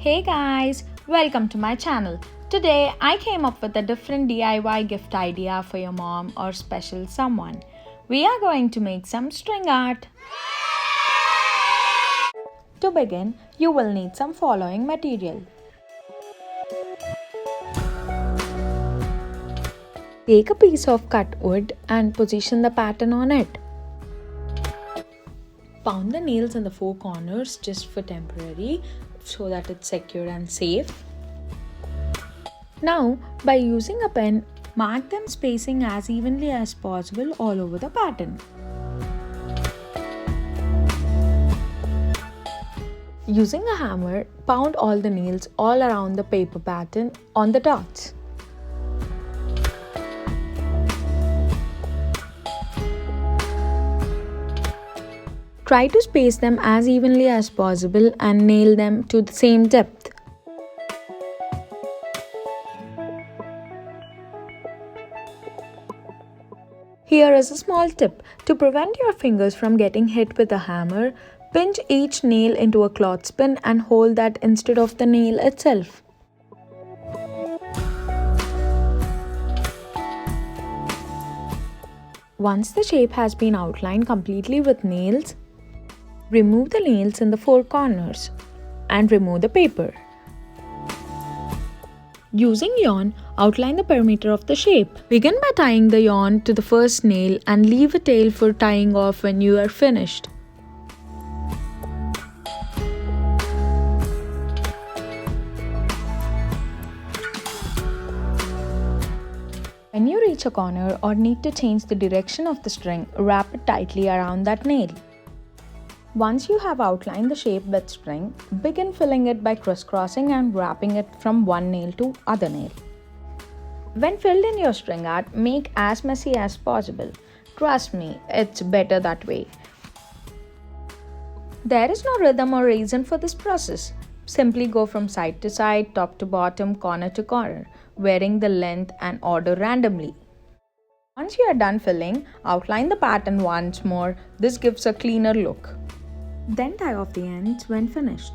Hey guys, welcome to my channel. Today I came up with a different DIY gift idea for your mom or special someone. We are going to make some string art. To begin, you will need some following material. Take a piece of cut wood and position the pattern on it. Pound the nails in the four corners just for temporary so that it's secure and safe. Now, by using a pen, mark them spacing as evenly as possible all over the pattern. Using a hammer, pound all the nails all around the paper pattern on the dots. Try to space them as evenly as possible and nail them to the same depth. Here is a small tip. To prevent your fingers from getting hit with a hammer, pinch each nail into a clothespin and hold that instead of the nail itself. Once the shape has been outlined completely with nails, remove the nails in the four corners and remove the paper. Using yarn, outline the perimeter of the shape. Begin by tying the yarn to the first nail and leave a tail for tying off when you are finished. When you reach a corner or need to change the direction of the string, wrap it tightly around that nail. Once you have outlined the shape with string, begin filling it by crisscrossing and wrapping it from one nail to other nail. When filled in your string art, make as messy as possible. Trust me, it's better that way. There is no rhythm or reason for this process. Simply go from side to side, top to bottom, corner to corner, varying the length and order randomly. Once you are done filling, outline the pattern once more. This gives a cleaner look. Then tie off the ends when finished.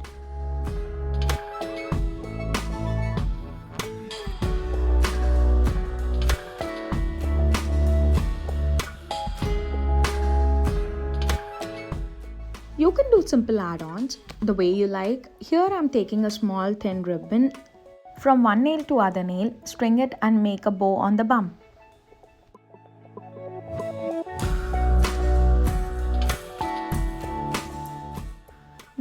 You can do simple add-ons the way you like. Here I am taking a small thin ribbon. From one nail to other nail, string it and make a bow on the bump.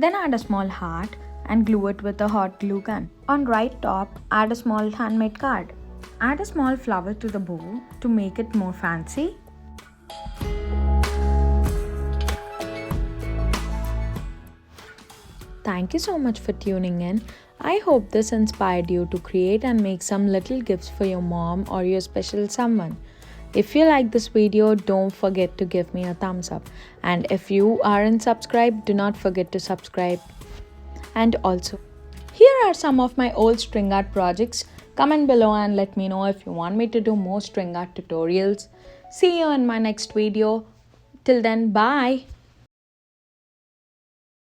Then add a small heart and glue it with a hot glue gun. On right top, add a small handmade card. Add a small flower to the bow to make it more fancy. Thank you so much for tuning in. I hope this inspired you to create and make some little gifts for your mom or your special someone. If you like this video, don't forget to give me a thumbs up. And if you aren't subscribed, do not forget to subscribe. And also, here are some of my old string art projects. Comment below and let me know if you want me to do more string art tutorials. See you in my next video. Till then, bye.